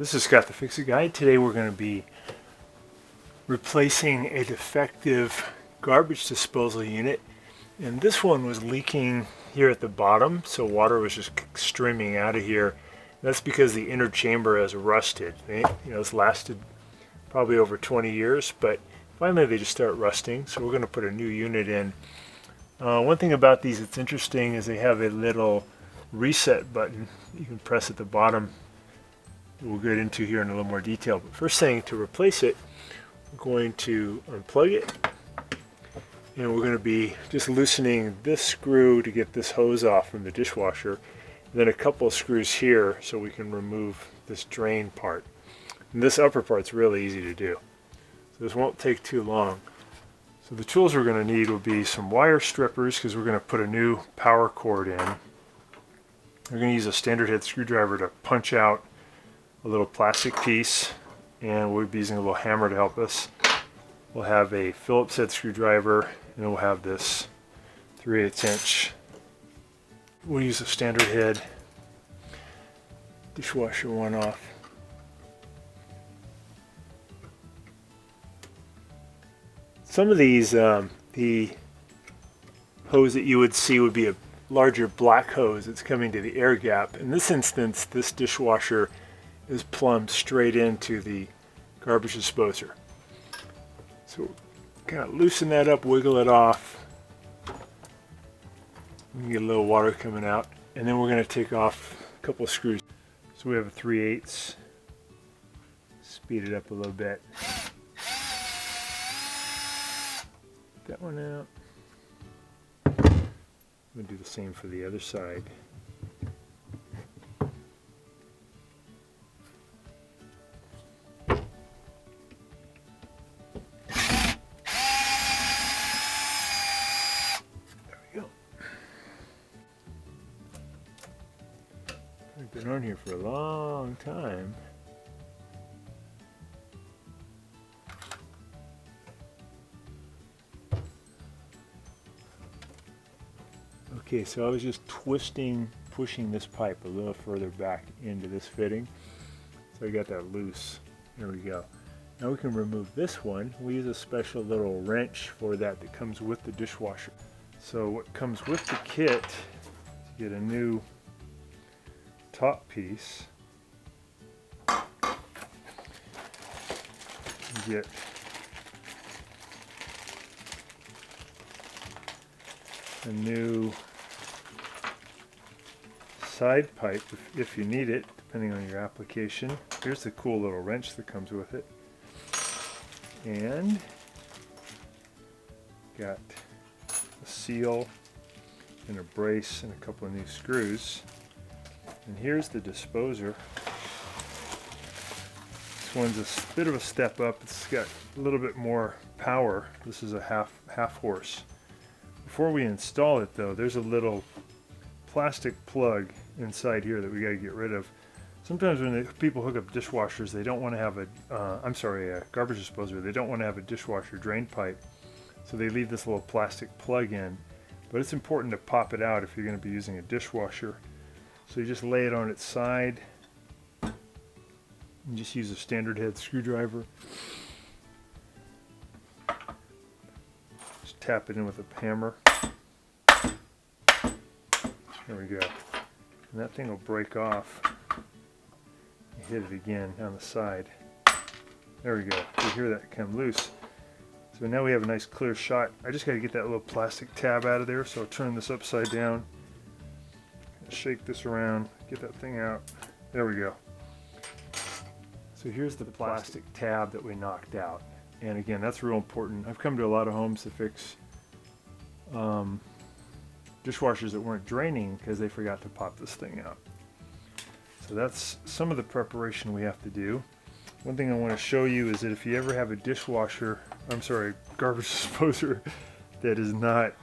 This is Scott the Fix-It Guy. Today we're going to be replacing a defective garbage disposal unit, and this one was leaking here at the bottom, so water was just streaming out of here. That's because the inner chamber has rusted. It's lasted probably over 20 years, but finally they just start rusting, so we're going to put a new unit in. One thing about these that's interesting is they have a little reset button you can press at the bottom. We'll get into here in a little more detail, but first thing, to replace it, we're going to unplug it, and we're going to be just loosening this screw to get this hose off from the dishwasher, and then a couple of screws here so we can remove this drain part. And this upper part's really easy to do, so this won't take too long. So the tools we're going to need will be some wire strippers, because we're going to put a new power cord in. We're going to use a standard head screwdriver to punch out a little plastic piece, and we'll be using a little hammer to help us. We'll have a Phillips head screwdriver, and then we'll have this 3/8 inch. We'll use a standard head dishwasher one off. Some of these, the hose that you would see would be a larger black hose that's coming to the air gap. In this instance, this dishwasher is plumbed straight into the garbage disposer. So kind of loosen that up, wiggle it off. You can get a little water coming out, and then we're going to take off a couple of screws. So we have a 3/8. Speed it up a little bit. That one out. I'm going to do the same for the other side. I've been on here for a long time. Okay, so I was just pushing this pipe a little further back into this fitting. So I got that loose. There we go. Now we can remove this one. We use a special little wrench for that comes with the dishwasher. So what comes with the kit, to get a new top piece, you get a new side pipe if you need it, depending on your application. Here's the cool little wrench that comes with it, and got a seal and a brace and a couple of new screws. And here's the disposer. This one's a bit of a step up. It's got a little bit more power. This is a half horse. Before we install it though, there's a little plastic plug inside here that we got to get rid of. Sometimes when people hook up dishwashers, they don't want to have a garbage disposer, they don't want to have a dishwasher drain pipe, so they leave this little plastic plug in. But it's important to pop it out if you're going to be using a dishwasher. So you just lay it on its side and just use a standard head screwdriver. Just tap it in with a hammer. There we go. And that thing will break off. You hit it again on the side. There we go. You hear that come loose. So now we have a nice clear shot. I just got to get that little plastic tab out of there, so I'll turn this upside down. Shake this around, get that thing out. There we go. So here's the plastic tab that we knocked out. And again, that's real important. I've come to a lot of homes to fix dishwashers that weren't draining because they forgot to pop this thing out. So that's some of the preparation we have to do. One thing I want to show you is that if you ever have a garbage disposer that is not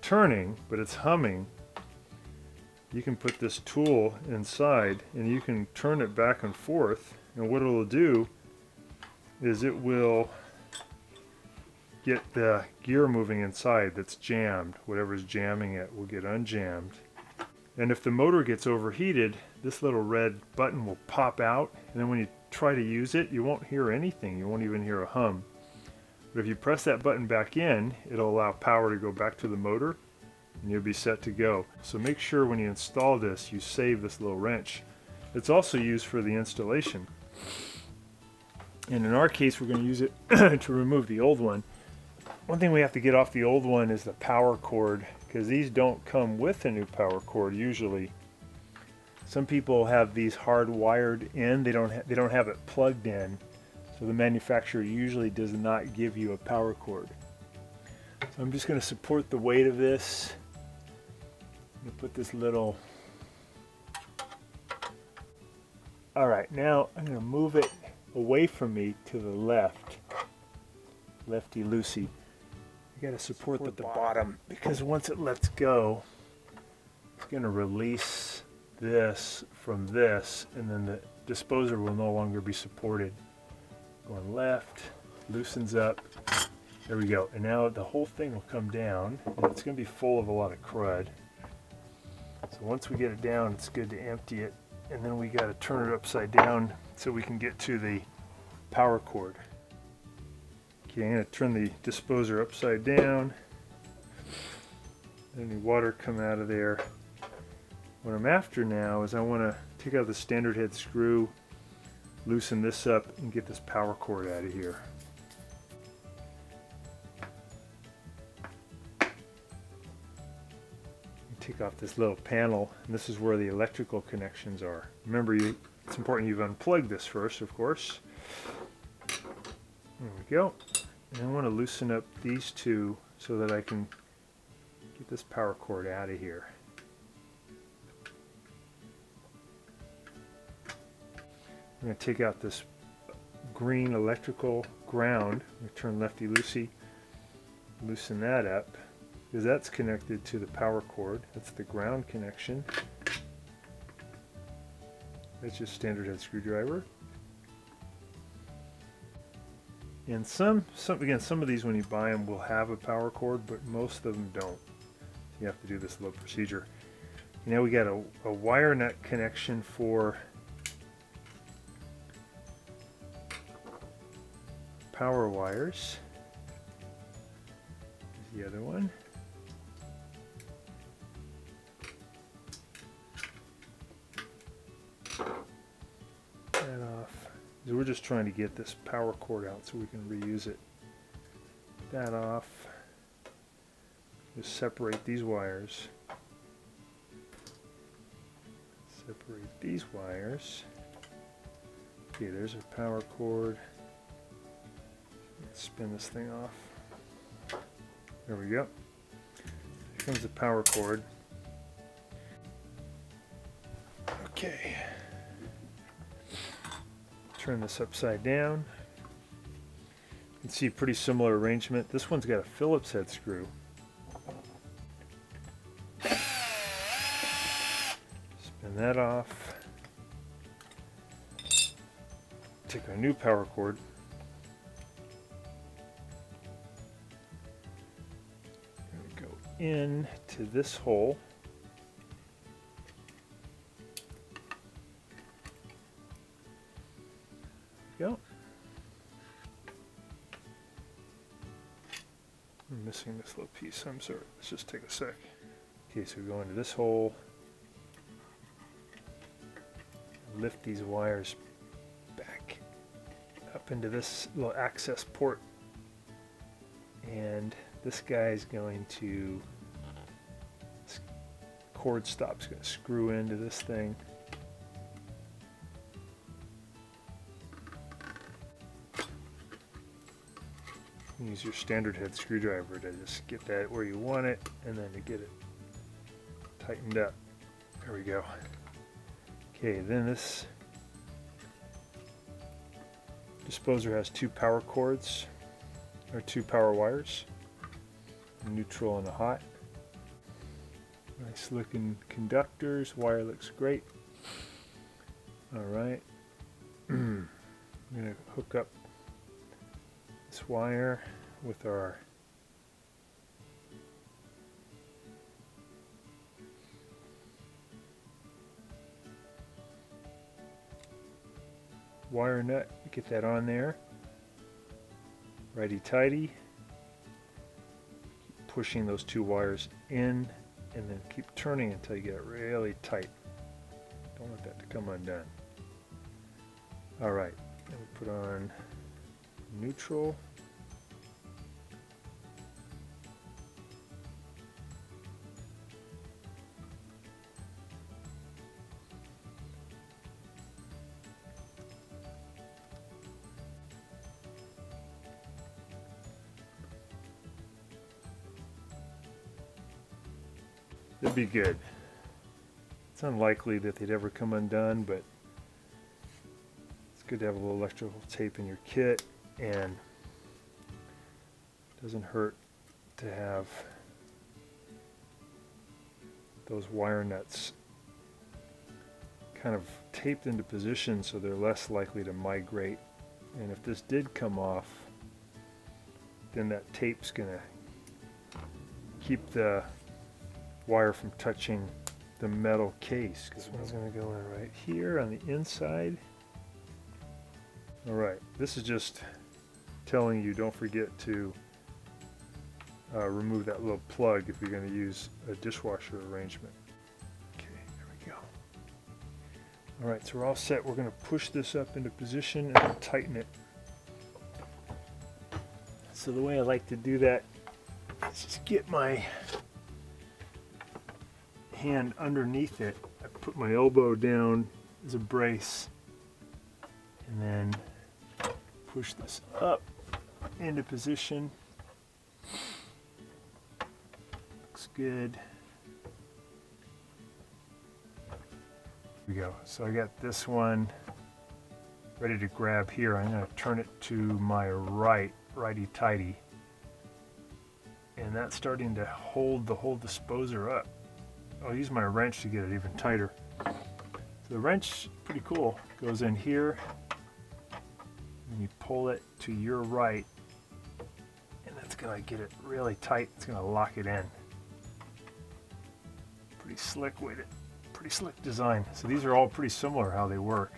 turning, but it's humming, you can put this tool inside and you can turn it back and forth, and what it will do is it will get the gear moving inside that's jammed. Whatever's jamming it will get unjammed, And if the motor gets overheated, this little red button will pop out, and then when you try to use it, you won't hear anything. You won't even hear a hum. But if you press that button back in, it'll allow power to go back to the motor, and you'll be set to go. So make sure when you install this, you save this little wrench. It's also used for the installation. And in our case, we're going to use it to remove the old one. One thing we have to get off the old one is the power cord, because these don't come with a new power cord usually. Some people have these hardwired in, they don't have it plugged in. So the manufacturer usually does not give you a power cord. So I'm just going to support the weight of this. I'm going to put this little... Alright, now I'm going to move it away from me to the left. Lefty-loosey. You got to support the bottom, because once it lets go, it's going to release this from this, and then the disposer will no longer be supported. Going left, loosens up. There we go. And now the whole thing will come down, and it's going to be full of a lot of crud. So once we get it down, it's good to empty it, and then we got to turn it upside down so we can get to the power cord. Okay, I'm going to turn the disposer upside down. Any water come out of there. What I'm after now is I want to take out the standard head screw, loosen this up, and get this power cord out of here. Take off this little panel, and this is where the electrical connections are. Remember, it's important you've unplugged this first, of course. There we go. And I want to loosen up these two so that I can get this power cord out of here. I'm going to take out this green electrical ground. I'm going to turn lefty-loosey, loosen that up, because that's connected to the power cord. That's the ground connection. That's just standard head screwdriver. And some of these when you buy them will have a power cord, but most of them don't. You have to do this little procedure. Now we got a wire nut connection for power wires. Here's the other one. That off. So we're just trying to get this power cord out so we can reuse it. That off. Just separate these wires. Separate these wires. Okay, there's our power cord. Let's spin this thing off. There we go. Here comes the power cord. Okay. Turn this upside down. You can see a pretty similar arrangement. This one's got a Phillips head screw. Spin that off. Take our new power cord. Go into this hole. Go. I'm missing this little piece. I'm sorry. Let's just take a sec. Okay, so we go into this hole. Lift these wires back up into this little access port. And this guy is going to, this cord stop's going to screw into this thing. Use your standard head screwdriver to just get that where you want it, and then to get it tightened up. There we go. Okay, then this disposer has two power cords, or two power wires, a neutral and a hot. Nice looking conductors, wire looks great. Alright, I'm going to hook up this wire with our wire nut, get that on there. Righty-tighty. Keep pushing those two wires in, and then keep turning until you get it really tight. Don't want that to come undone. All right, then we put on neutral. It'd be good. It's unlikely that they'd ever come undone, but it's good to have a little electrical tape in your kit, and it doesn't hurt to have those wire nuts kind of taped into position so they're less likely to migrate. And if this did come off, then that tape's gonna keep the wire from touching the metal case. This one's going to go in right here on the inside. Alright, this is just telling you don't forget to remove that little plug if you're going to use a dishwasher arrangement. Okay, there we go. Alright, so we're all set. We're going to push this up into position and then tighten it. So the way I like to do that is just get my hand underneath it. I put my elbow down as a brace and then push this up into position. Looks good. Here we go. So I got this one ready to grab here. I'm going to turn it to my right, righty-tighty, and that's starting to hold the whole disposer up. I'll use my wrench to get it even tighter. So the wrench, pretty cool, goes in here, and you pull it to your right, and that's gonna get it really tight. It's gonna lock it in. Pretty slick with it. Pretty slick design. So these are all pretty similar how they work.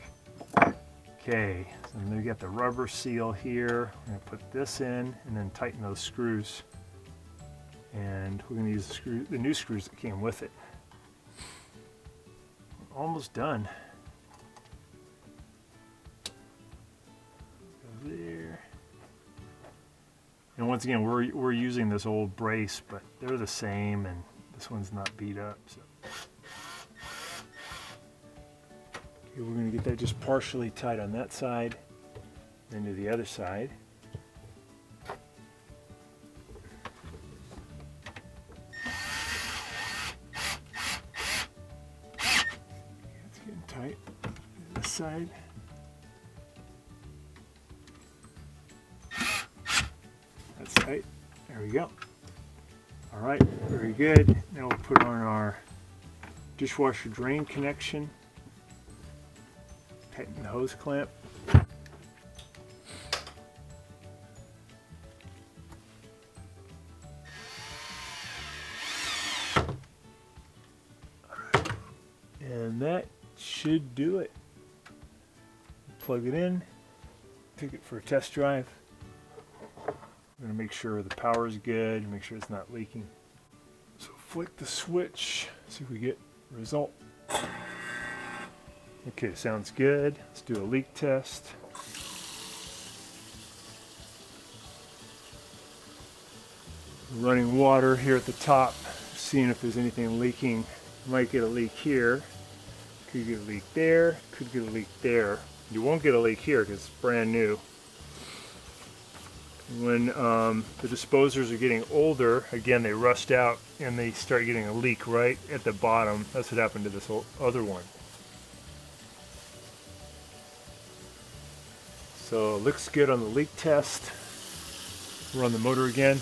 Okay, so then we got the rubber seal here. We're gonna put this in and then tighten those screws. And we're gonna use the new screws that came with it. Almost done. Go there. And once again, we're using this old brace, but they're the same, and this one's not beat up. So. Okay, we're going to get that just partially tight on that side, then to the other side. Tight this side. That's tight. There we go. All right, very good. Now we'll put on our dishwasher drain connection. Tighten the hose clamp. And that should do it. Plug it in, take it for a test drive. I'm going to make sure the power is good, make sure it's not leaking. So flick the switch, see if we get a result. Okay, sounds good. Let's do a leak test. Running water here at the top, seeing if there's anything leaking. Might get a leak here. Could get a leak there, could get a leak there. You won't get a leak here because it's brand new. When the disposers are getting older, again, they rust out and they start getting a leak right at the bottom. That's what happened to this other one. So it looks good on the leak test. Run the motor again.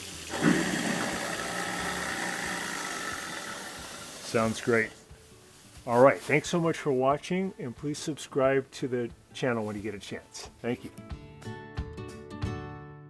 Sounds great. All right, thanks so much for watching, and please subscribe to the channel when you get a chance. Thank you.